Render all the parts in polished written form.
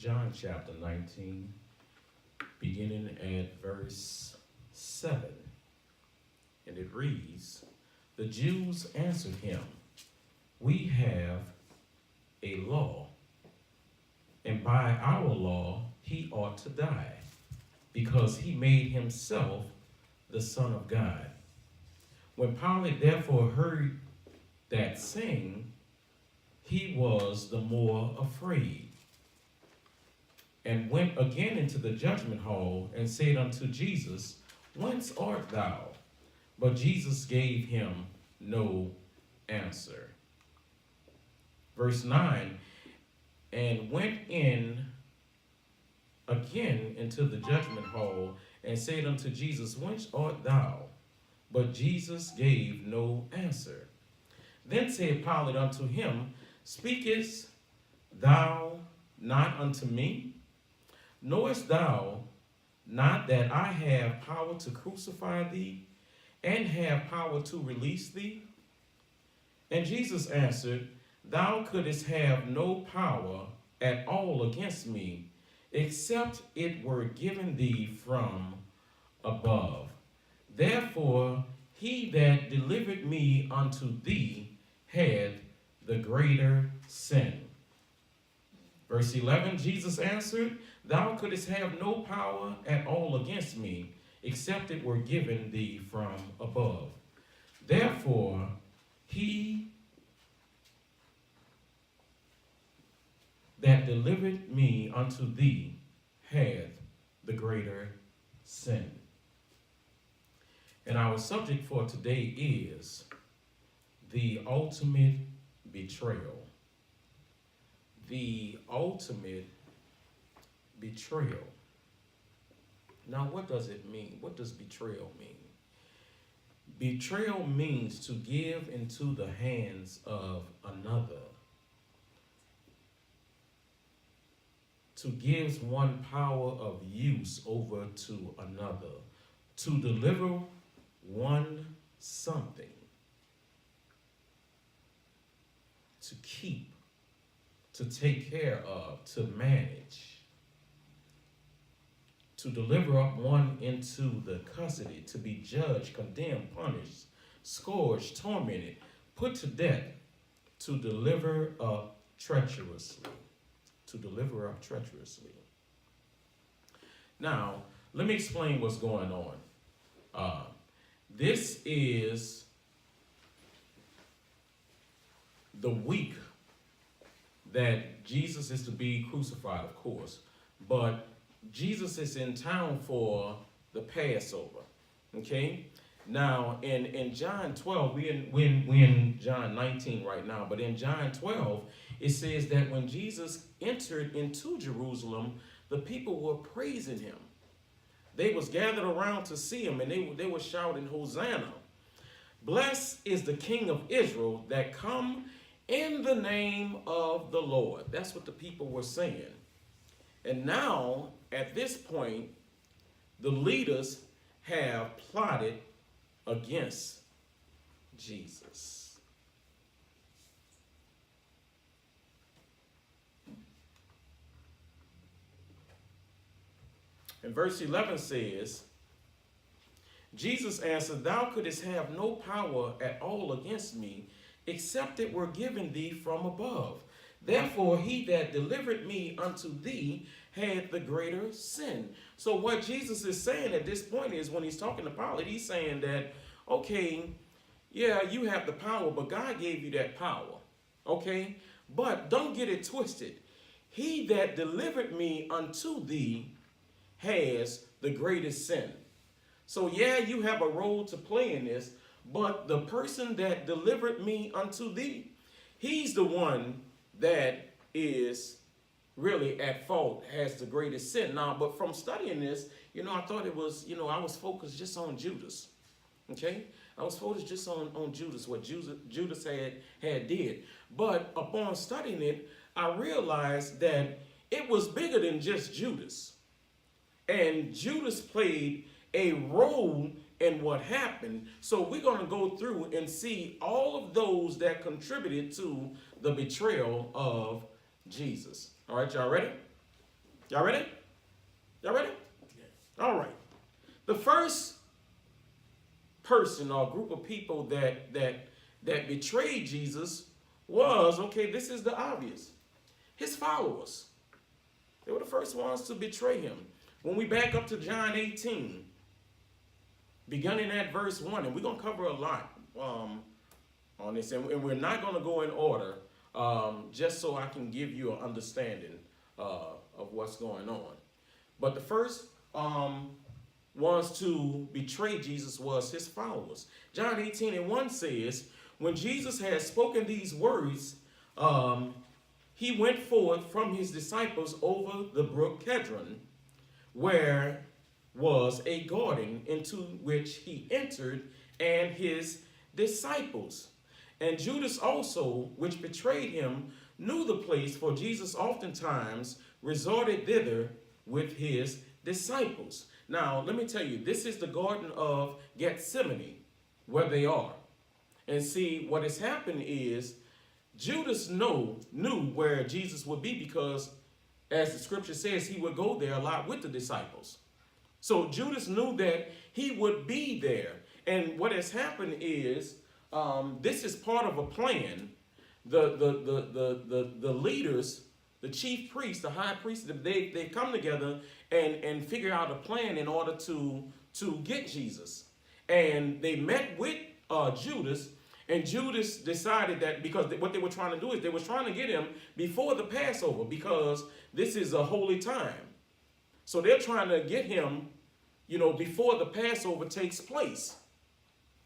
John chapter 19, beginning at verse 7. And it reads, "The Jews answered him, 'We have a law, and by our law he ought to die, because he made himself the Son of God.' When Pilate therefore heard that saying, he was the more afraid, and went again into the judgment hall, and said unto Jesus, 'Whence art thou?' But Jesus gave him no answer." Verse 9, "And went in again into the judgment hall, and said unto Jesus, 'Whence art thou?' But Jesus gave no answer. Then said Pilate unto him, 'Speakest thou not unto me? Knowest thou not that I have power to crucify thee, and have power to release thee?' And Jesus answered, 'Thou couldst have no power at all against me, except it were given thee from above. Therefore he that delivered me unto thee had the greater sin.'" Verse 11, Jesus answered, "Thou couldst have no power at all against me, except it were given thee from above. Therefore he that delivered me unto thee had the greater sin." And our subject for today is the ultimate betrayal. The ultimate betrayal. Now, what does it mean? What does betrayal mean? Betrayal means to give into the hands of another, to give one power of use over to another, to deliver one something, to keep, to take care of, to manage, to deliver up one into the custody, to be judged, condemned, punished, scourged, tormented, put to death, to deliver up treacherously. To deliver up treacherously. Now, let me explain what's going on. This is the week that Jesus is to be crucified, of course, but Jesus is in town for the Passover. Okay? Now, in John 12, we in John 19 right now, but in John 12, it says that when Jesus entered into Jerusalem, the people were praising him. They was gathered around to see him, and they were shouting, "Hosanna. Blessed is the King of Israel that come in the name of the Lord." That's what the people were saying. And now, at this point, the leaders have plotted against Jesus. And verse 11 says, Jesus answered, "Thou couldst have no power at all against me, except it were given thee from above. Therefore he that delivered me unto thee had the greater sin." So what Jesus is saying at this point is, when he's talking to Pilate, he's saying that, okay, yeah, you have the power, but God gave you that power. Okay? But don't get it twisted. He that delivered me unto thee has the greatest sin. So yeah, you have a role to play in this, but the person that delivered me unto thee, he's the one that is really at fault, has the greatest sin. Now, but from studying this, I thought it was, I was focused just on Judas. Okay? I was focused just on Judas, what Judas had did. But upon studying it, I realized that it was bigger than just Judas. And Judas played a role in what happened. So we're going to go through and see all of those that contributed to the betrayal of Jesus. All right, y'all ready? Y'all ready? Y'all ready? Yeah. All right. The first person or group of people that betrayed Jesus was, okay, this is the obvious, his followers. They were the first ones to betray him. When we back up to John 18, beginning at verse 1, and we're going to cover a lot on this, and we're not going to go in order, just so I can give you an understanding of what's going on. But the first ones to betray Jesus was his followers. John 18:1 says, when Jesus had spoken these words, he went forth from his disciples over the brook Kedron, where was a garden, into which he entered, and his disciples. And Judas also, which betrayed him, knew the place, for Jesus oftentimes resorted thither with his disciples. Now, let me tell you, this is the Garden of Gethsemane, where they are. And see, what has happened is, Judas knew where Jesus would be, because, as the scripture says, he would go there a lot with the disciples. So Judas knew that he would be there. And what has happened is, this is part of a plan. The leaders, the chief priests, the high priests, they come together and figure out a plan in order to get Jesus. And they met with Judas, and Judas decided that, because what they were trying to do is they were trying to get him before the Passover, because this is a holy time. So they're trying to get him, before the Passover takes place.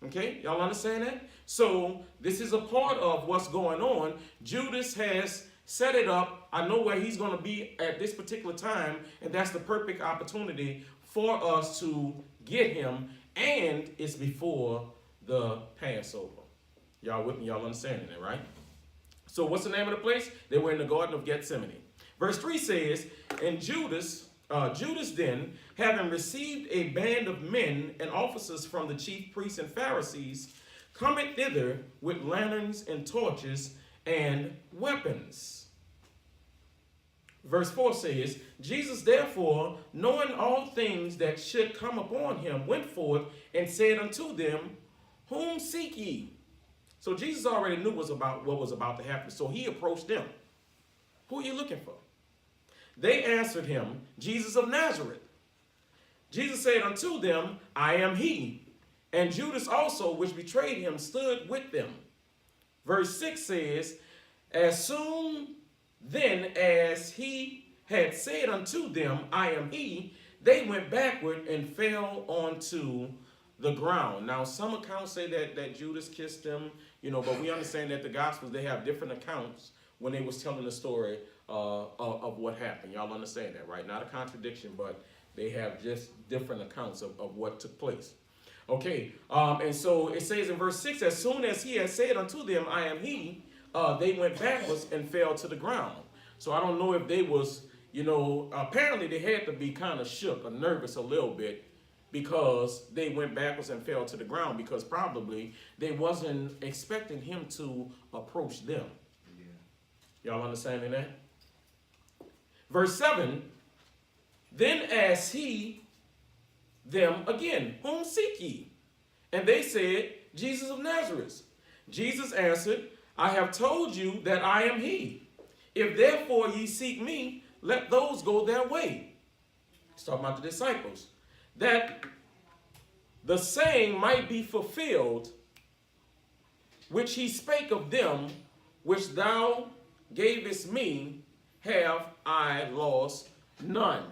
Okay, y'all understand that? So this is a part of what's going on. Judas has set it up. I know where he's going to be at this particular time, and that's the perfect opportunity for us to get him, and it's before the Passover. Y'all with me? Y'all understanding that, right? So what's the name of the place? They were in the Garden of Gethsemane. Verse 3 says, and Judas then, having received a band of men and officers from the chief priests and Pharisees, cometh thither with lanterns and torches and weapons. Verse 4 says, Jesus therefore, knowing all things that should come upon him, went forth and said unto them, whom seek ye? So Jesus already knew what was about to happen. So he approached them. Who are you looking for? They answered him, Jesus of Nazareth. Jesus said unto them, I am he. And Judas also, which betrayed him, stood with them. Verse 6 says, as soon then as he had said unto them, I am he, they went backward and fell onto the ground. Now, some accounts say that Judas kissed them, but we understand that the Gospels, they have different accounts when they was telling the story of what happened. Y'all understand that, right? Not a contradiction, but they have just different accounts of what took place. Okay, and so it says in verse 6, as soon as he had said unto them, I am he, they went backwards and fell to the ground. So I don't know if they was, apparently they had to be kind of shook or nervous a little bit, because they went backwards and fell to the ground, because probably they wasn't expecting him to approach them. Yeah. Y'all understanding that? Verse 7, then asked he them again, whom seek ye? And they said, Jesus of Nazareth. Jesus answered, I have told you that I am he. If therefore ye seek me, let those go their way. He's talking about the disciples. That the saying might be fulfilled, which he spake of them, which thou gavest me, have I lost none.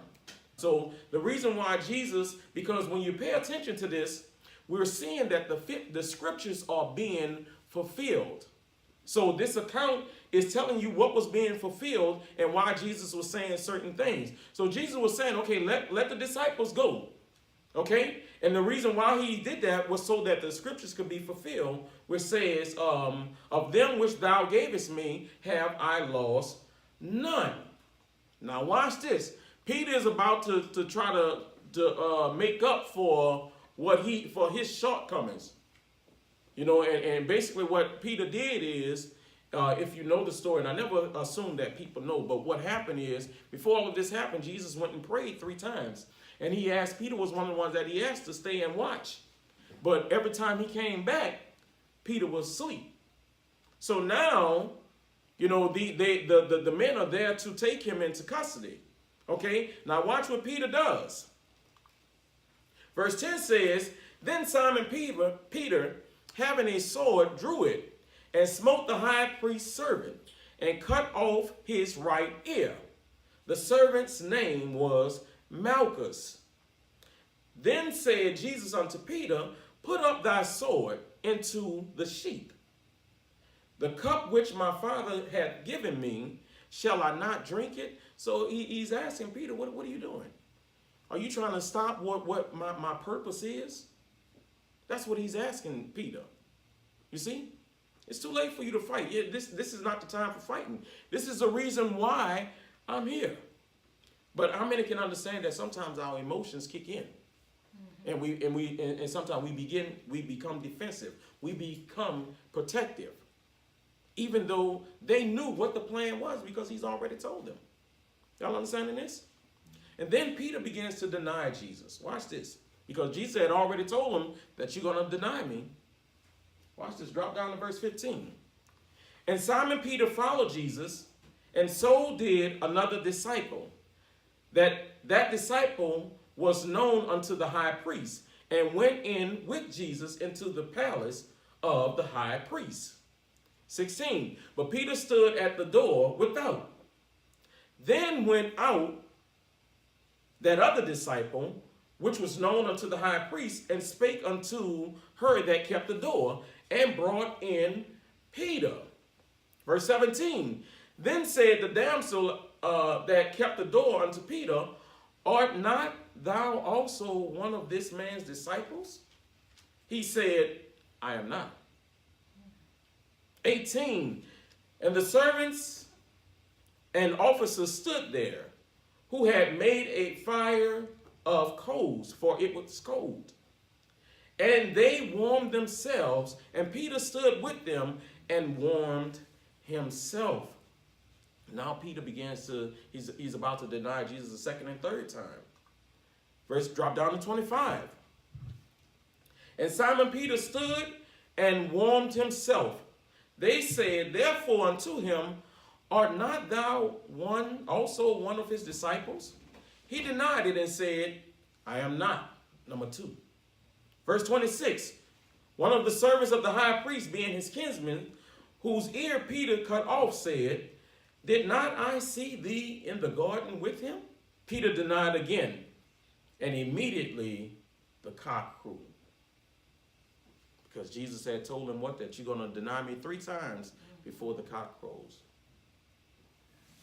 So the reason why Jesus, because when you pay attention to this, we're seeing that the scriptures are being fulfilled. So this account is telling you what was being fulfilled and why Jesus was saying certain things. So Jesus was saying, okay, let the disciples go. Okay? And the reason why he did that was so that the scriptures could be fulfilled, which says, of them which thou gavest me, have I lost none. Now watch this. Peter is about to try to make up for his shortcomings. And basically what Peter did is If you know the story, and I never assume that people know, but what happened is, before all of this happened, Jesus went and prayed 3 times. And he asked, Peter was one of the ones that he asked to stay and watch. But every time he came back, Peter was asleep. So now, you know, the men are there to take him into custody. Okay, now watch what Peter does. Verse 10 says, then Simon Peter, having a sword, drew it, and smote the high priest's servant, and cut off his right ear. The servant's name was Malchus. Then said Jesus unto Peter, put up thy sword into the sheath. The cup which my Father hath given me, shall I not drink it? So he's asking Peter, what are you doing? Are you trying to stop what my purpose is? That's what he's asking Peter. You see? It's too late for you to fight. This is not the time for fighting. This is the reason why I'm here. But how many can understand that sometimes our emotions kick in? And sometimes we become defensive. We become protective. Even though they knew what the plan was because he's already told them. Y'all understanding this? And then Peter begins to deny Jesus. Watch this. Because Jesus had already told him that you're going to deny me. Watch this. Drop down to verse 15. And Simon Peter followed Jesus, and so did another disciple. That disciple was known unto the high priest, and went in with Jesus into the palace of the high priest. 16. But Peter stood at the door without. Then went out that other disciple, which was known unto the high priest, and spake unto her that kept the door, and brought in Peter. Verse 17. Then said the damsel that kept the door unto Peter, art not thou also one of this man's disciples? He said, I am not. 18. And the servants and officers stood there, who had made a fire of coals, for it was cold. And they warmed themselves, and Peter stood with them and warmed himself. Now Peter begins to, he's about to deny Jesus a second and third time. Verse drop down to 25. And Simon Peter stood and warmed himself. They said, therefore unto him, art not thou also one of his disciples? He denied it and said, I am not. Number 2. Verse 26. One of the servants of the high priest, being his kinsman, whose ear Peter cut off, said, did not I see thee in the garden with him? Peter denied again, and immediately the cock crew. Because Jesus had told him what? That you're going to deny me 3 times before the cock crows.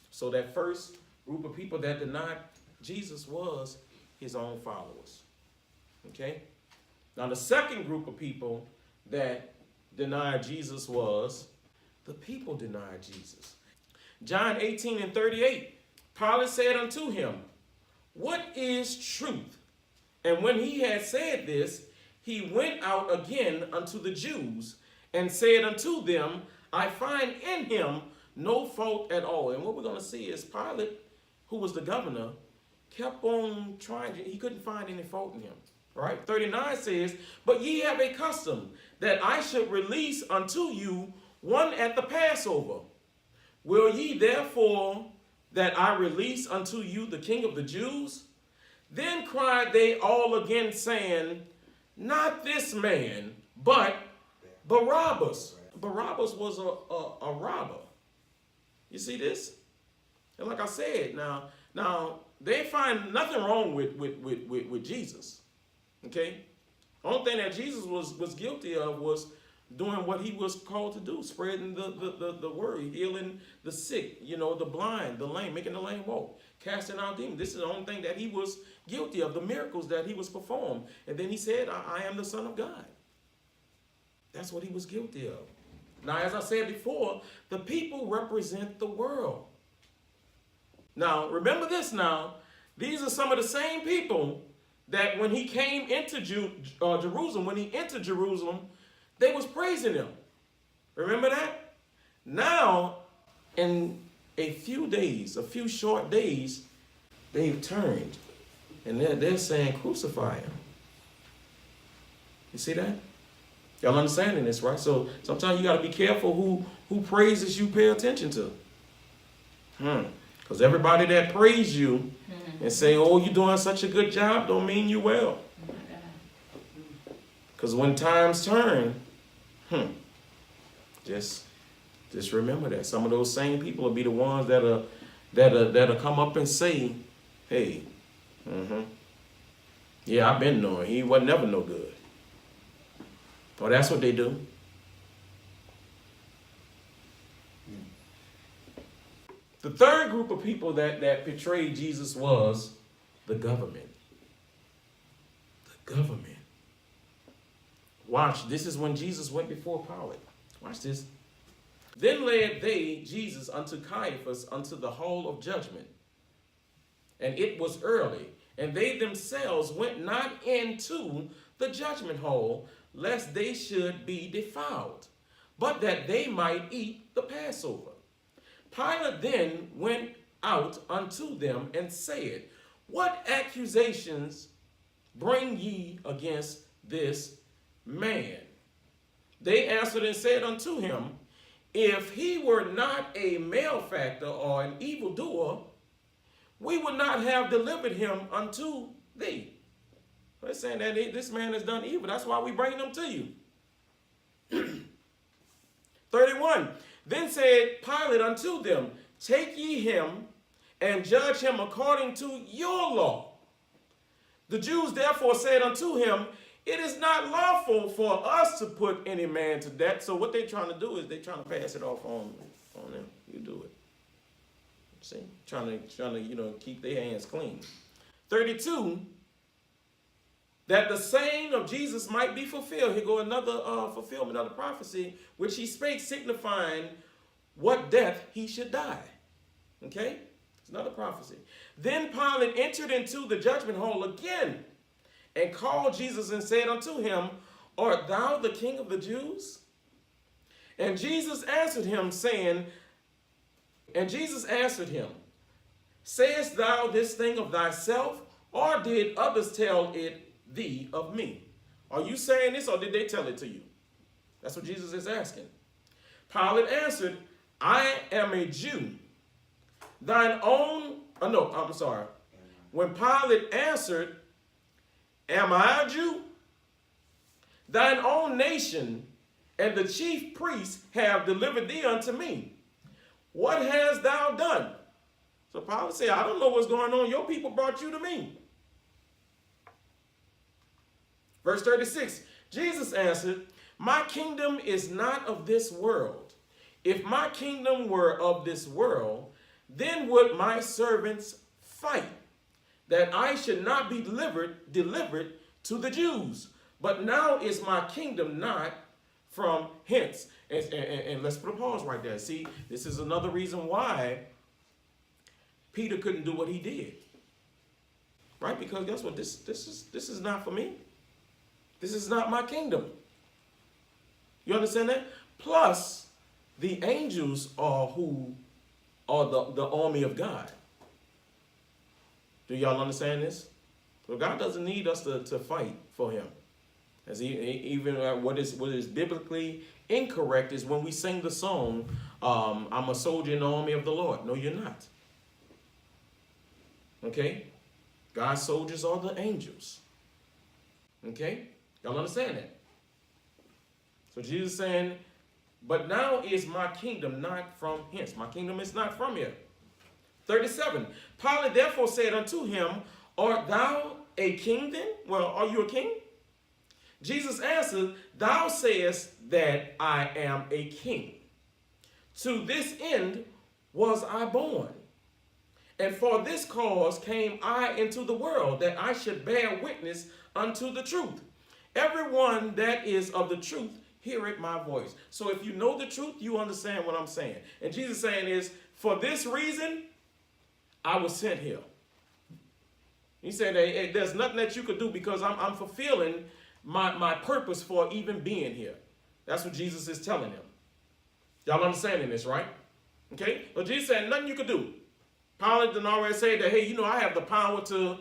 So that first group of people that denied Jesus was his own followers. Okay? Now the second group of people that denied Jesus was the people denied Jesus. John 18 and 38, Pilate said unto him, what is truth? And when he had said this, he went out again unto the Jews and said unto them, I find in him no fault at all. And what we're going to see is Pilate, who was the governor, kept on trying. He couldn't find any fault in him. Right? 39 says, but ye have a custom that I should release unto you one at the Passover. Will ye therefore that I release unto you the King of the Jews? Then cried they all again, saying, not this man, but Barabbas. Barabbas was a robber. You see this? And like I said, now they find nothing wrong with Jesus. Okay? Only thing that Jesus was guilty of was doing what he was called to do, spreading the word, healing the sick, you know, the blind, the lame, making the lame walk, casting out demons. This is the only thing that he was guilty of, the miracles that he was performed. And then he said, I am the Son of God. That's what he was guilty of. Now, as I said before, the people represent the world. Now, remember this now. These are some of the same people that when he came into Jerusalem, when he entered Jerusalem, they was praising him. Remember that? Now, in a few short days, they've turned. And they're saying, crucify him. You see that? Y'all understanding this, right? So sometimes you got to be careful who praises you pay attention to. Because everybody that praise you and say, oh, you're doing such a good job, don't mean you well. Because when times turn, just remember that. Some of those same people will be the ones that'll come up and say, hey, yeah, I've been knowing. He wasn't never no good. Well, that's what they do. The third group of people that betrayed Jesus was the government. The government. Watch, this is when Jesus went before Pilate. Watch this. Then led they Jesus unto Caiaphas unto the hall of judgment. And it was early, and they themselves went not into the judgment hall, lest they should be defiled, but that they might eat the Passover. Pilate then went out unto them and said, what accusations bring ye against this man? They answered and said unto him, if he were not a malefactor or an evildoer, we would not have delivered him unto thee. They're saying that this man has done evil. That's why we bring him to you. 31. Then said Pilate unto them, take ye him and judge him according to your law. The Jews therefore said unto him, it is not lawful for us to put any man to death. So what they're trying to do is they're trying to pass it off on them. You do it. See? Trying to, keep their hands clean. 32. That the saying of Jesus might be fulfilled. Here go another fulfillment of the prophecy, which he spake, signifying what death he should die. Okay? It's another prophecy. Then Pilate entered into the judgment hall again, and called Jesus and said unto him, art thou the King of the Jews? And Jesus answered him, sayest thou this thing of thyself, or did others tell it thee of me? Are you saying this, or did they tell it to you? That's what Jesus is asking. Pilate answered, I am a Jew. When Pilate answered, am I a Jew? Thine own nation and the chief priests have delivered thee unto me. What hast thou done? So Pilate said, I don't know what's going on. Your people brought you to me. Verse 36, Jesus answered, my kingdom is not of this world. If my kingdom were of this world, then would my servants fight, that I should not be delivered to the Jews. But now is my kingdom not from hence. And let's put a pause right there. See, this is another reason why Peter couldn't do what he did. Right? Because guess what? This is not for me. This is not my kingdom. You understand that? Plus, the angels are the army of God. Do y'all understand this? So God doesn't need us to fight for him. As even what is biblically incorrect is when we sing the song, I'm a soldier in the army of the Lord. No, you're not. Okay? God's soldiers are the angels. Okay? Y'all understand that? So Jesus is saying, but now is my kingdom not from hence. My kingdom is not from here. 37. Pilate therefore said unto him, art thou a king then? Well, are you a king? Jesus answered, thou sayest that I am a king. To this end was I born. And for this cause came I into the world, that I should bear witness unto the truth. Everyone that is of the truth heareth my voice. So if you know the truth, you understand what I'm saying. And Jesus saying is, for this reason, I was sent here. He said, hey, there's nothing that you could do because I'm fulfilling my purpose for even being here. That's what Jesus is telling him. Y'all understanding this, right? Okay? But Jesus said, nothing you could do. Pilate done already said that, hey, I have the power to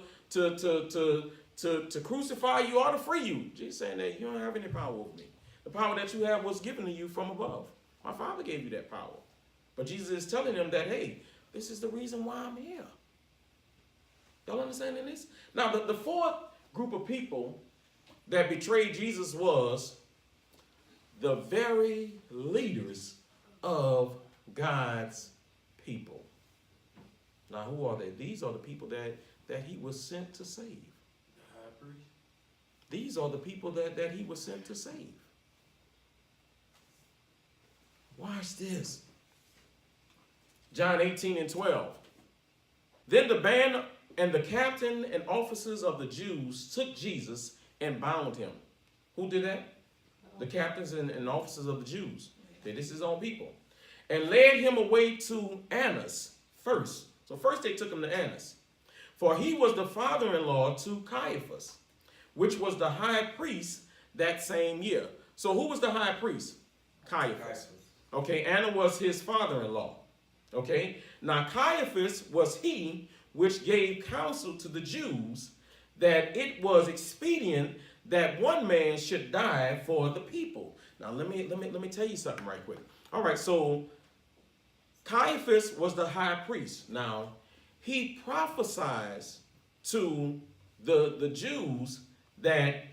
crucify you or to free you. Jesus saying that you don't have any power over me. The power that you have was given to you from above. My Father gave you that power. But Jesus is telling them that, hey, this is the reason why I'm here. Y'all understanding this? Now, the fourth group of people that betrayed Jesus was the very leaders of God's people. Now, who are they? These are the people that he was sent to save. These are the people that he was sent to save. Watch this. John 18:12. Then the band and the captain and officers of the Jews took Jesus and bound him. Who did that? The captains and officers of the Jews. Okay, this is his own people. And led him away to Annas first. So first they took him to Annas. For he was the father-in-law to Caiaphas, which was the high priest that same year. So who was the high priest? Caiaphas. Okay, Anna was his father-in-law. Okay, now Caiaphas was he which gave counsel to the Jews that it was expedient that one man should die for the people. Now let me tell you something right quick. All right, so Caiaphas was the high priest. Now he prophesied to the Jews that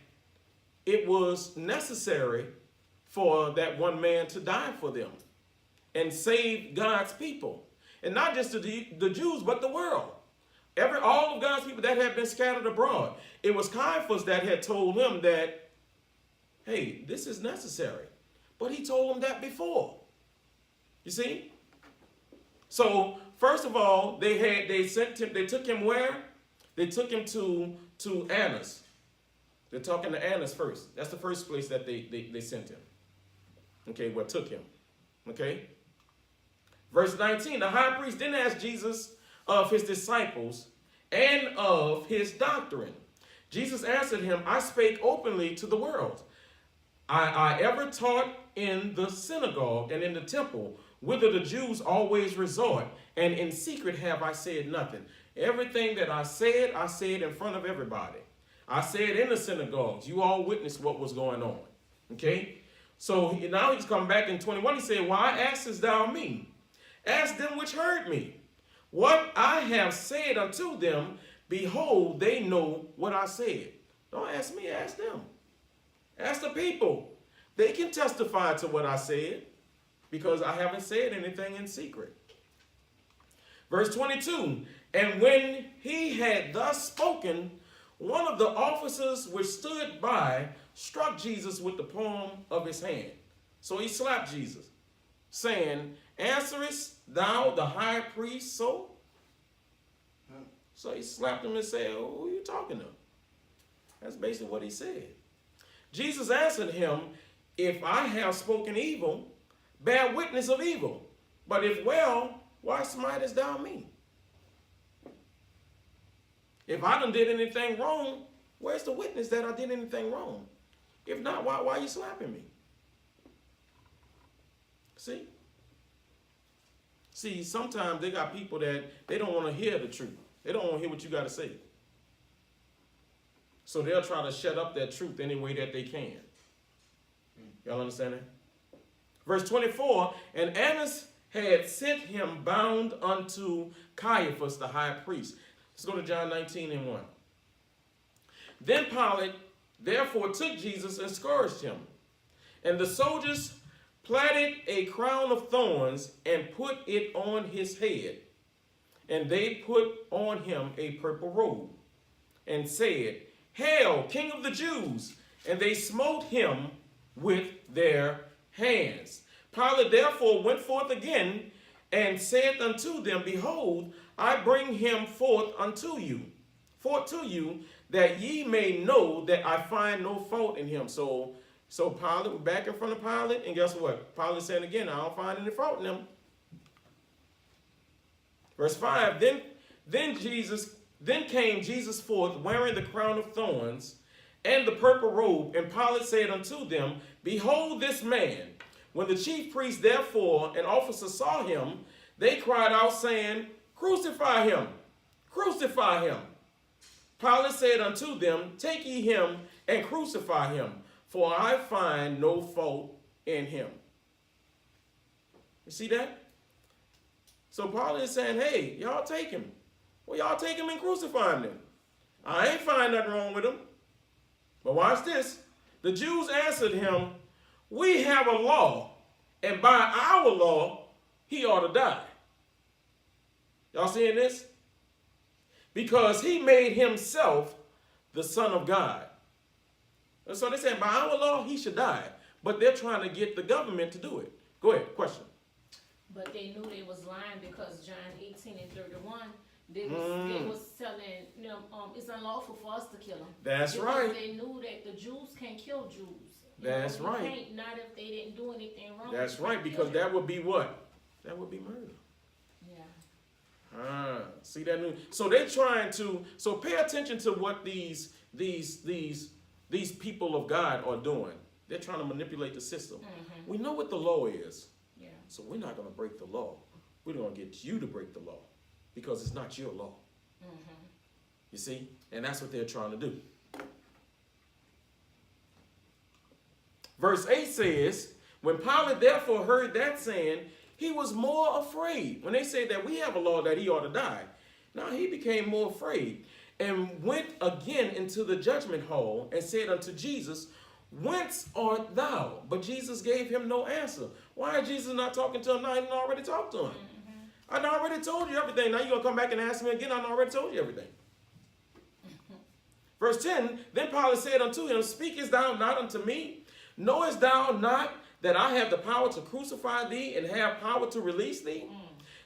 it was necessary for that one man to die for them and save God's people. And not just the Jews, but the world. All of God's people that had been scattered abroad. It was Caiaphas that had told him that, hey, this is necessary. But he told them that before. You see? So, first of all, they took him where? They took him to Annas. They're talking to Annas first. That's the first place that they sent him. Okay, well, took him. Okay? Verse 19, the high priest then asked Jesus of his disciples and of his doctrine. Jesus answered him, I spake openly to the world. I ever taught in the synagogue and in the temple, whither the Jews always resort, and in secret have I said nothing. Everything that I said in front of everybody. I said in the synagogues. You all witnessed what was going on. Okay? So now he's come back in 21. He said, why askest thou me? Ask them which heard me. What I have said unto them, behold, they know what I said. Don't ask me, ask them. Ask the people. They can testify to what I said because I haven't said anything in secret. Verse 22, and when he had thus spoken, one of the officers which stood by struck Jesus with the palm of his hand. So he slapped Jesus, saying, answerest thou the high priest so? So he slapped him and said, who are you talking to? That's basically what he said. Jesus answered him, if I have spoken evil, bear witness of evil. But if well, why smitest thou me? If I done did anything wrong, where's the witness that I did anything wrong? If not, why are you slapping me? See, sometimes they got people that they don't want to hear the truth. They don't want to hear what you got to say. So they'll try to shut up that truth any way that they can. Y'all understand that? Verse 24, and Annas had sent him bound unto Caiaphas the high priest. Let's go to John 19:1. Then Pilate therefore took Jesus and scourged him. And the soldiers platted a crown of thorns and put it on his head. And they put on him a purple robe and said, Hail, King of the Jews! And they smote him with their hands. Pilate therefore went forth again and said unto them, Behold, I bring him forth to you, that ye may know that I find no fault in him. So Pilate, we're back in front of Pilate, and guess what? Pilate said again, I don't find any fault in him. Verse 5, then came Jesus forth, wearing the crown of thorns and the purple robe, and Pilate said unto them, Behold this man. When the chief priests, therefore, and officers saw him, they cried out, saying, Crucify him! Crucify him! Pilate said unto them, Take ye him and crucify him, for I find no fault in him. You see that? So Pilate is saying, hey, y'all take him. Well, y'all take him and crucify him then. I ain't find nothing wrong with him. But watch this. The Jews answered him, we have a law, and by our law, he ought to die. Y'all seeing this? Because he made himself the Son of God. And so they said, by our law, he should die. But they're trying to get the government to do it. Go ahead, question. But they knew they was lying because John 18 and 31, they was telling them it's unlawful for us to kill them. That's because right. They knew that the Jews can't kill Jews. That's right. Can't, not if they didn't do anything wrong. That's right, because that would be what? That would be murder. Yeah. See that new? So they're trying to. So pay attention to what these people of God are doing. They're trying to manipulate the system. Mm-hmm. We know what the law is. Yeah. So we're not going to break the law. We're going to get you to break the law because it's not your law. Mm-hmm. You see? And that's what they're trying to do. Verse 8 says, when Pilate therefore heard that saying, he was more afraid. When they say that we have a law that he ought to die. Now he became more afraid and went again into the judgment hall and said unto Jesus, whence art thou? But Jesus gave him no answer. Why is Jesus not talking to him now? He already talked to him. Mm-hmm. I already told you everything. Now you're going to come back and ask me again? I already told you everything. Mm-hmm. Verse 10, then Pilate said unto him, speakest thou not unto me? Knowest thou not that I have the power to crucify thee and have power to release thee? Mm.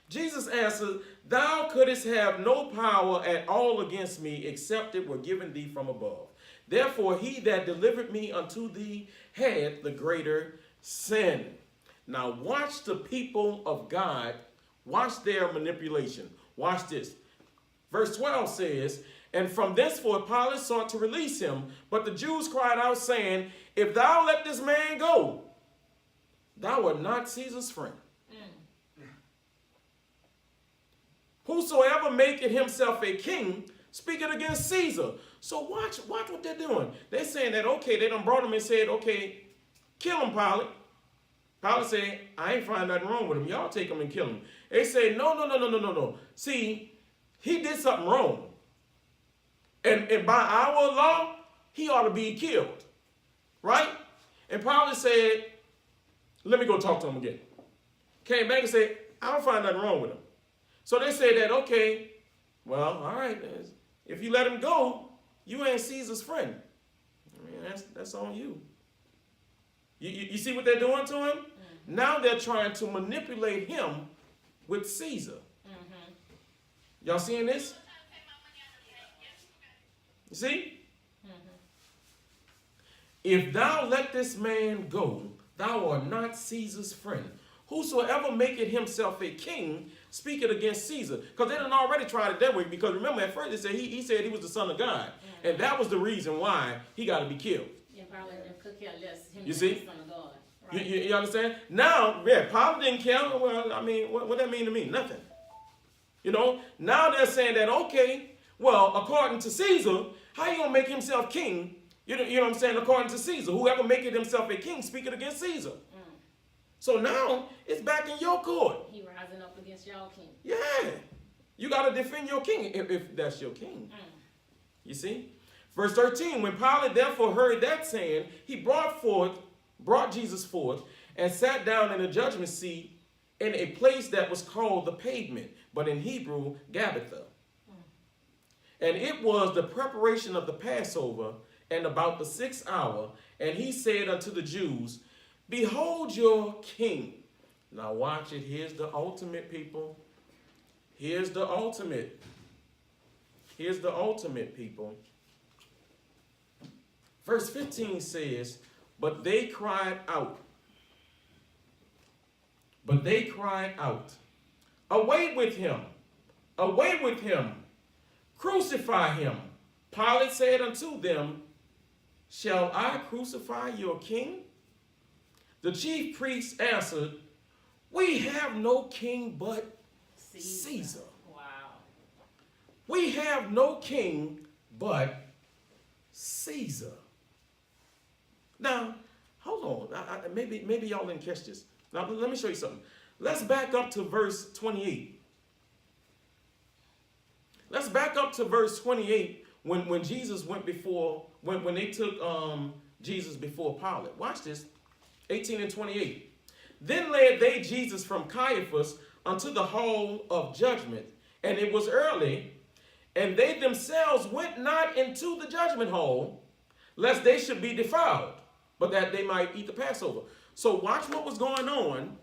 Jesus answered, thou couldst have no power at all against me, except it were given thee from above. Therefore, he that delivered me unto thee had the greater sin. Now watch the people of God. Watch their manipulation. Watch this. Verse 12 says, and from thenceforth Pilate sought to release him. But the Jews cried out, saying, if thou let this man go, thou art not Caesar's friend. Mm. Whosoever maketh himself a king, speaketh against Caesar. So watch what they're doing. They're saying that, okay, they done brought him and said, okay, kill him, Pilate. Pilate said, I ain't find nothing wrong with him. Y'all take him and kill him. They say, no. See, he did something wrong. And by our law, he ought to be killed. Right? And Pilate said, let me go talk to him again. Came back and said, I don't find nothing wrong with him. So they say that, okay, well, all right, if you let him go, you ain't Caesar's friend. I mean, that's on you. You see what they're doing to him? Mm-hmm. Now they're trying to manipulate him with Caesar. Mm-hmm. Y'all seeing this? You see? Mm-hmm. If thou let this man go, thou art not Caesar's friend. Whosoever maketh himself a king, speaketh against Caesar. Because they done already tried it that way. Because remember, at first they said he said he was the Son of God. Mm-hmm. And that was the reason why he got to be killed. Yeah, probably could care less. You see? The Son of God. Right? You understand? Now, yeah, Pilate didn't care. Well, I mean, what that mean to me? Nothing. You know? Now they're saying that, okay, well, according to Caesar, how you going to make himself king? You know what I'm saying? According to Caesar, whoever maketh himself a king, speaketh against Caesar. Mm. So now, it's back in your court. He rising up against y'all king. Yeah. You got to defend your king if that's your king. Mm. You see? Verse 13, when Pilate therefore heard that saying, he brought Jesus forth and sat down in the judgment seat in a place that was called the pavement, but in Hebrew, Gabbatha. Mm. And it was the preparation of the Passover, and about the 6th hour, and he said unto the Jews, behold your king. Now watch it. Here's the ultimate, people. Here's the ultimate. Here's the ultimate, people. Verse 15 says, but they cried out. But they cried out, away with him. Away with him. Crucify him. Pilate said unto them, shall I crucify your king? The chief priests answered, "We have no king but Caesar. Wow. We have no king but Caesar." Now, hold on. Maybe y'all didn't catch this. Now, let me show you something. Let's back up to verse 28. Let's back up to verse 28 when Jesus went before, when they took Jesus before Pilate. Watch this, 18 and 28. "Then led they Jesus from Caiaphas unto the hall of judgment, and it was early, and they themselves went not into the judgment hall, lest they should be defiled, but that they might eat the Passover." So watch what was going on.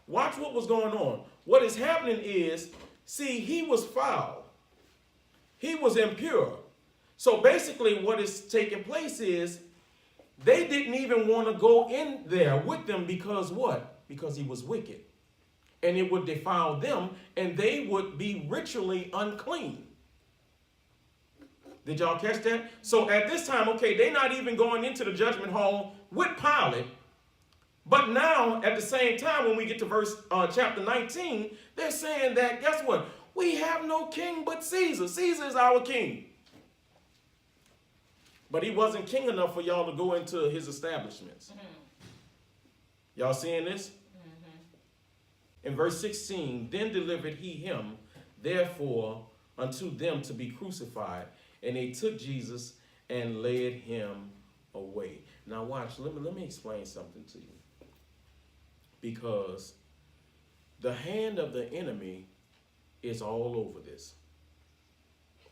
Watch what was going on. What is happening is, see, he was foul. He was impure. So basically what is taking place is they didn't even want to go in there with them because what? Because he was wicked. And it would defile them and they would be ritually unclean. Did y'all catch that? So at this time, okay, they're not even going into the judgment hall with Pilate. But now, at the same time, when we get to verse chapter 19, they're saying that, guess what? We have no king but Caesar. Caesar is our king. But he wasn't king enough for y'all to go into his establishments. Mm-hmm. Y'all seeing this? Mm-hmm. In verse 16, "Then delivered he him, therefore, unto them to be crucified. And they took Jesus and led him away." Now watch, let me explain something to you. Because the hand of the enemy is all over this.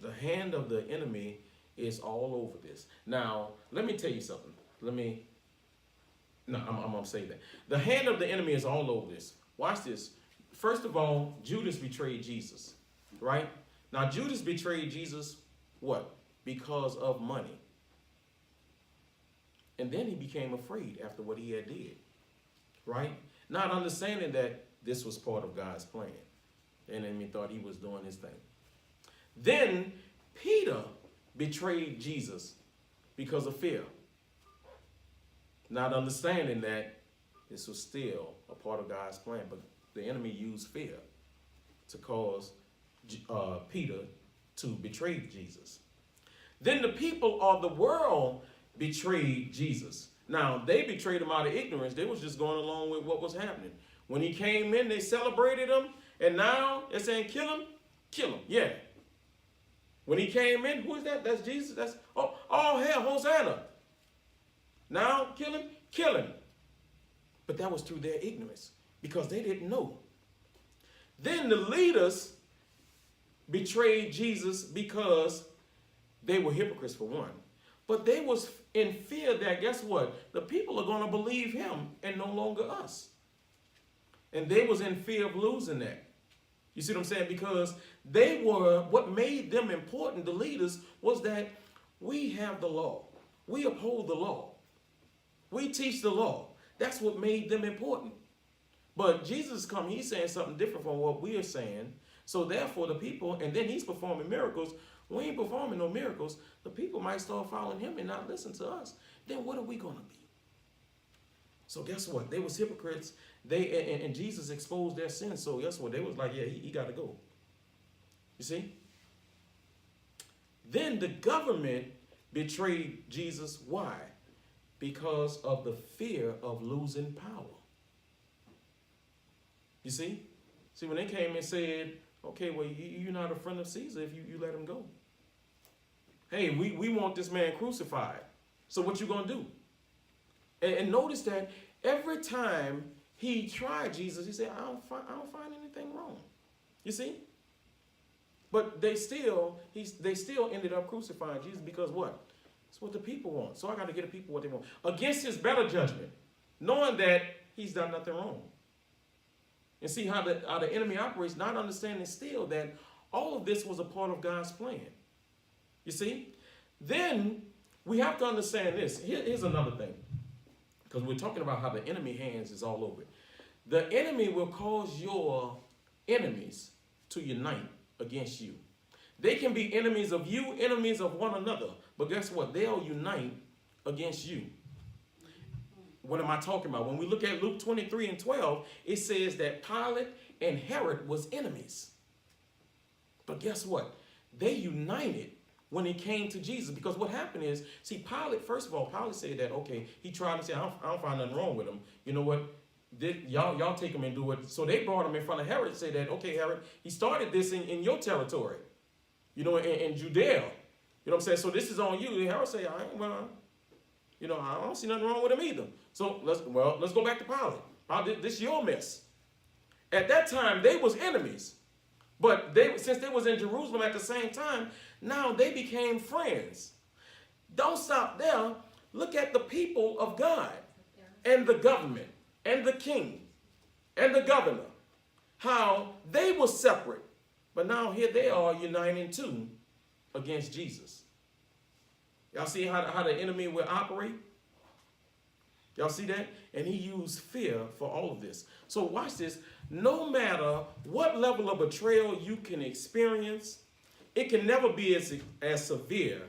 The hand of the enemy is all over this. Now, let me tell you something. I'm going to say that. The hand of the enemy is all over this. Watch this. First of all, Judas betrayed Jesus, right? Now, Judas betrayed Jesus, what? Because of money. And then he became afraid after what he had did, right? Not understanding that this was part of God's plan. The enemy thought he was doing his thing. Then Peter betrayed Jesus because of fear. Not understanding that this was still a part of God's plan, but the enemy used fear to cause Peter to betray Jesus. Then the people of the world betrayed Jesus. Now, they betrayed him out of ignorance. They was just going along with what was happening. When he came in, they celebrated him, and now they're saying, kill him, kill him. Yeah. When he came in, who is that? That's Jesus. That's all hell, Hosanna. Now, kill him, kill him. But that was through their ignorance, because they didn't know. Then the leaders betrayed Jesus because they were hypocrites, for one. But they was in fear that, guess what? The people are going to believe him and no longer us. And they was in fear of losing that. You see what I'm saying? Because they were, what made them important, the leaders, was that we have the law. We uphold the law. We teach the law. That's what made them important. But Jesus come, he's saying something different from what we are saying. So therefore the people, and then he's performing miracles. We ain't performing no miracles. The people might start following him and not listen to us. Then what are we going to be? So guess what? They was hypocrites. And Jesus exposed their sins. So guess what? They was like, yeah, he got to go. You see? Then the government betrayed Jesus. Why? Because of the fear of losing power. You see? See, when they came and said, okay, well, you're not a friend of Caesar if you let him go. Hey, we want this man crucified. So what you going to do? And notice that every time he tried Jesus, he said, I don't find anything wrong. You see? But they still ended up crucifying Jesus because what? It's what the people want. So I got to get the people what they want. Against his better judgment, knowing that he's done nothing wrong. And see how the enemy operates, not understanding still that all of this was a part of God's plan. You see? Then we have to understand this. Here's another thing. Because we're talking about how the enemy hands is all over it. The enemy will cause your enemies to unite against you. They can be enemies of you, enemies of one another. But guess what? They'll unite against you. what am I talking about? When we look at Luke 23 and 12, it says that Pilate and Herod was enemies. But guess what? They united when it came to Jesus. Because what happened is, see, Pilate, first of all, Pilate said that, okay, he tried to say, I don't find nothing wrong with him. You know what? Y'all take him and do it. So they brought him in front of Herod and said that, okay, Herod, he started this in your territory, you know, in Judea. You know what I'm saying? So this is on you. And Herod said, I don't see nothing wrong with him either. So let's go back to Pilate. This is your mess. At that time, they was enemies. But since they was in Jerusalem at the same time, now they became friends. Don't stop there. Look at the people of God and the government and the king and the governor. How they were separate. But now here they are uniting too against Jesus. Y'all see how the enemy will operate? Y'all see that? And he used fear for all of this. So watch this. No matter what level of betrayal you can experience, it can never be as severe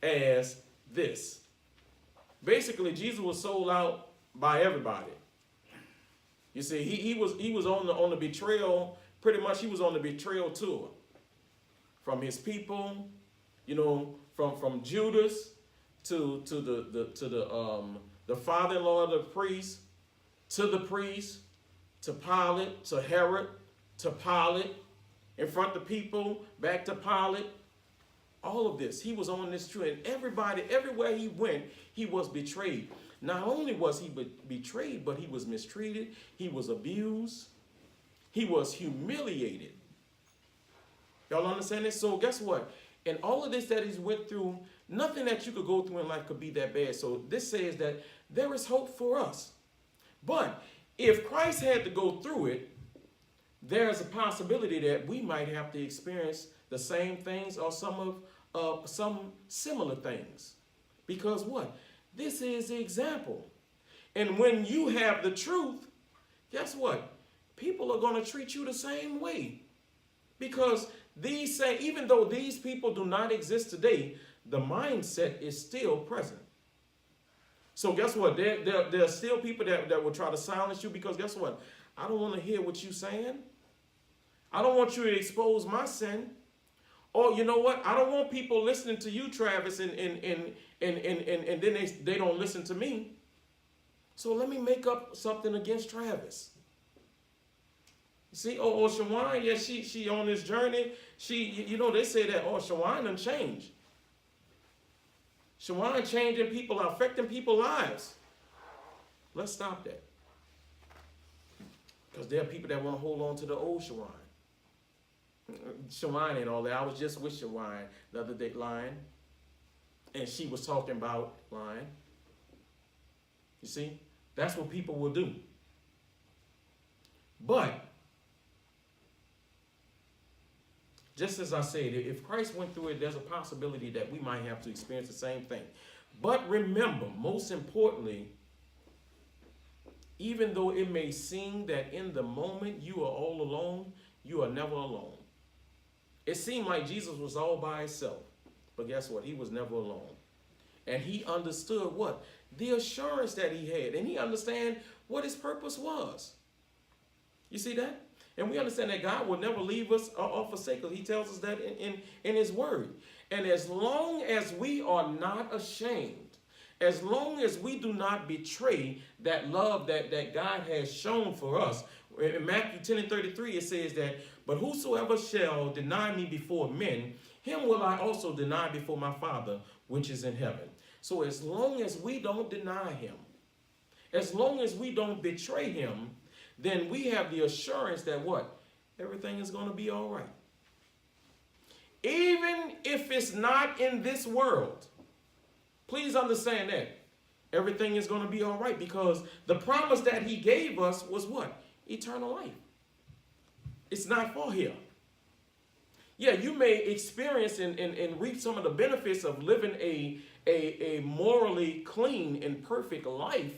as this. Basically, Jesus was sold out by everybody. You see, he was on the betrayal, pretty much he was on the betrayal tour. From his people, you know, from Judas to the father-in-law of the priest, to the priest, to Pilate, to Herod, to Pilate, in front of the people, back to Pilate. All of this, he was on this tour, and everybody, everywhere he went, he was betrayed. Not only was he betrayed, but he was mistreated, he was abused, he was humiliated. Y'all understand this? So guess what? And all of this that he's went through, nothing that you could go through in life could be that bad. So this says that there is hope for us. But if Christ had to go through it, there's a possibility that we might have to experience the same things or some similar things. Because what? This is the example. And when you have the truth, guess what? People are going to treat you the same way. Because even though these people do not exist today, the mindset is still present. So guess what? There are still people that will try to silence you, because guess what? I don't want to hear what you're saying. I don't want you to expose my sin. Or you know what? I don't want people listening to you, Travis, and then they don't listen to me. So let me make up something against Travis. See, Shawan, yeah, she on this journey. They say that, Shawan done changed. Shawan changing people, affecting people's lives. Let's stop that. Because there are people that want to hold on to the old Shawan. Shawan ain't all that. I was just with Shawan the other day, lying. And she was talking about lying. You see? That's what people will do. But just as I said, if Christ went through it, there's a possibility that we might have to experience the same thing. But remember, most importantly, even though it may seem that in the moment you are all alone, you are never alone. It seemed like Jesus was all by himself. But guess what? He was never alone. And he understood what? The assurance that he had. And he understand what his purpose was. You see that? And we understand that God will never leave us or forsake us. He tells us that in his word. And as long as we are not ashamed, as long as we do not betray that love that God has shown for us, in Matthew 10:33, it says that, but whosoever shall deny me before men, him will I also deny before my Father, which is in heaven. So as long as we don't deny him, as long as we don't betray him, then we have the assurance that what? Everything is going to be all right. Even if it's not in this world, please understand that. Everything is going to be all right, because the promise that he gave us was what? Eternal life. It's not for here. Yeah, you may experience and reap some of the benefits of living a morally clean and perfect life.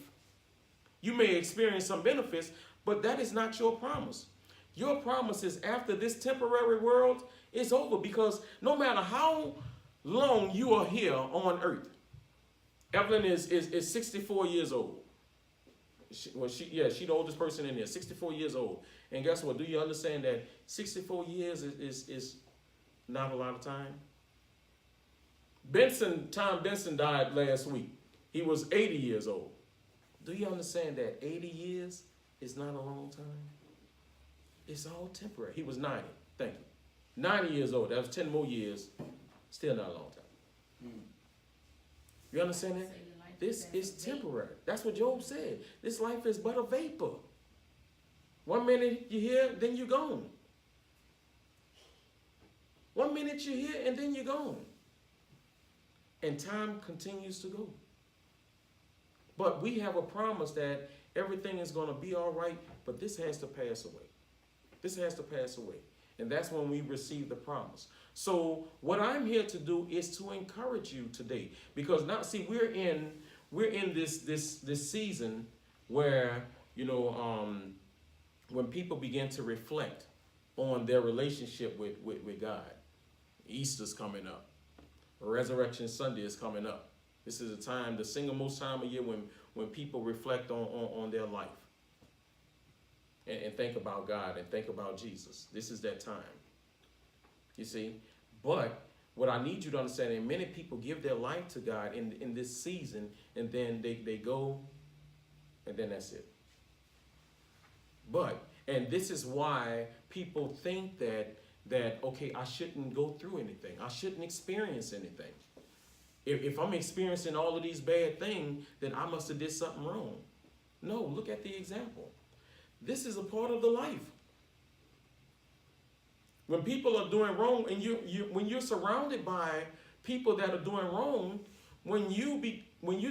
You may experience some benefits, but that is not your promise. Your promise is after this temporary world is over, because no matter how long you are here on earth, Evelyn is 64 years old. She the oldest person in there, 64 years old. And guess what? Do you understand that 64 years is not a lot of time? Tom Benson died last week. He was 80 years old. Do you understand that 80 years is not a long time? It's all temporary. He was 90. Thank you. 90 years old. That was 10 more years. Still not a long time. You understand that? This is temporary. That's what Job said. This life is but a vapor. 1 minute you're here, then you're gone. 1 minute you're here, and then you're gone. And time continues to go. But we have a promise that everything is going to be all right, but this has to pass away. This has to pass away. And that's when we receive the promise. So what I'm here to do is to encourage you today. Because now, see, we're in this season where, when people begin to reflect on their relationship with God. Easter's coming up. Resurrection Sunday is coming up. This is a time, the single most time of year when people reflect on their life. And think about God and think about Jesus. This is that time. You see? But what I need you to understand is many people give their life to God in this season, and then they go, and then that's it. And this is why people think that okay, I shouldn't go through anything. I shouldn't experience anything. If I'm experiencing all of these bad things, then I must have did something wrong. No, look at the example. This is a part of the life. When people are doing wrong, and when you're surrounded by people that are doing wrong, when you're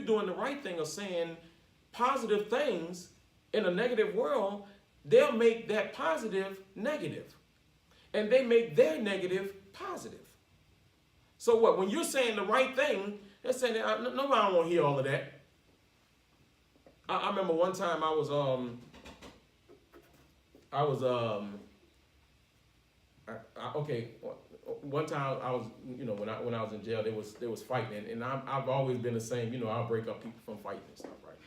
doing the right thing or saying positive things in a negative world, they'll make that positive negative. And they make their negative positive. So what? When you're saying the right thing, they're saying, nobody don't want to hear all of that. I remember one time one time I was, when I was in jail, there was fighting, and I've always been the same. I'll break up people from fighting and stuff, right?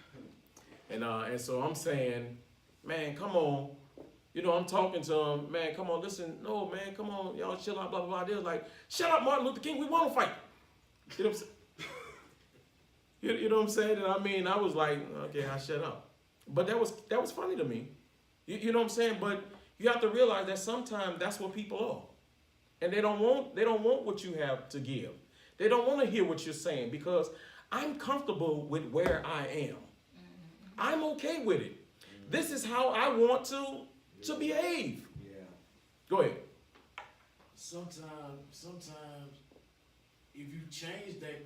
And so I'm saying, man, come on. I'm talking to them, man, come on, listen. No, man, come on, y'all chill out, blah, blah, blah. They're like, shut up, Martin Luther King, we want to fight. You know what I'm saying? You know what I'm saying? And I was like, okay, I shut up. But that was funny to me. You know what I'm saying? But you have to realize that sometimes that's what people are. And they don't want what you have to give. They don't want to hear what you're saying because I'm comfortable with where I am. I'm okay with it. This is how I want to behave. Yeah. Go ahead. Sometimes, if you change that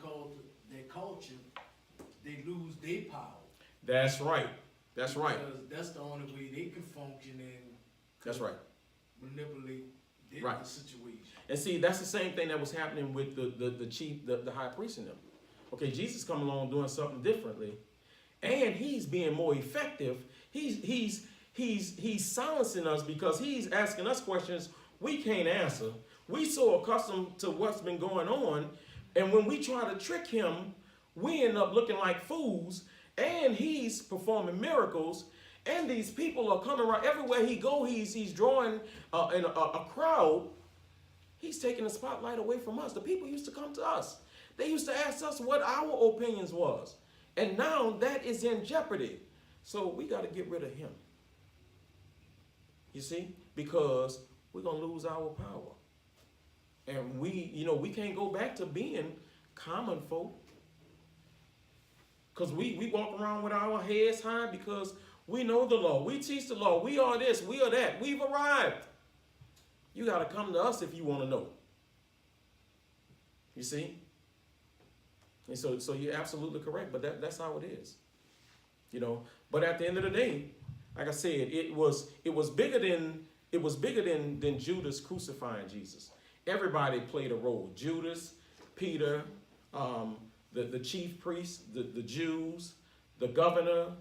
culture, they lose their power. That's right. That's right. Because that's the only way they can function and That's right. manipulate the situation. And see, that's the same thing that was happening with the chief, the high priest in them. Okay, Jesus come along doing something differently, and he's being more effective. He's silencing us because he's asking us questions we can't answer. We so accustomed to what's been going on, and when we try to trick him, we end up looking like fools, and he's performing miracles, and these people are coming around. Everywhere he go, he's drawing a crowd. He's taking the spotlight away from us. The people used to come to us. They used to ask us what our opinions was, and now that is in jeopardy. So we got to get rid of him. You see? Because we're going to lose our power. And we can't go back to being common folk. Because we walk around with our heads high because we know the law. We teach the law. We are this. We are that. We've arrived. You got to come to us if you want to know. You see? And so you're absolutely correct. But that's how it is. But at the end of the day, like I said, it was bigger than Judas crucifying Jesus. Everybody played a role. Judas, Peter, the chief priests, the Jews, the governor,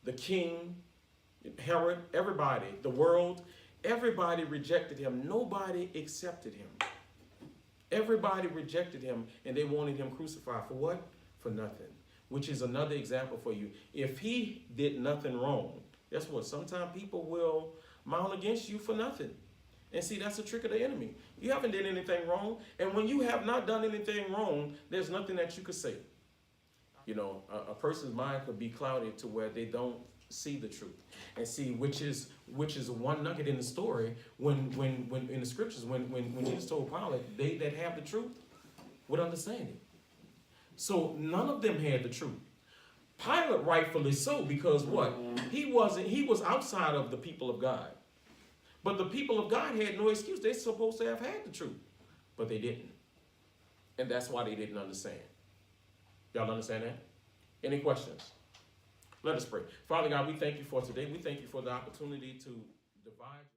the king, Herod, everybody, the world, everybody rejected him. Nobody accepted him. Everybody rejected him, and they wanted him crucified for what? For nothing. which is another example for you. If he did nothing wrong, guess what? Sometimes people will mount against you for nothing. And see, that's a trick of the enemy. You haven't done anything wrong. And when you have not done anything wrong, there's nothing that you could say. You know, a person's mind could be clouded to where they don't see the truth. And see, which is one nugget in the story when in the scriptures, when Jesus told Pilate, they that have the truth would understand it. So none of them had the truth. Pilate rightfully so, because what? He was outside of the people of God. But the people of God had no excuse. They're supposed to have had the truth. But they didn't. And that's why they didn't understand. Y'all understand that? Any questions? Let us pray. Father God, we thank you for today. We thank you for the opportunity to divide.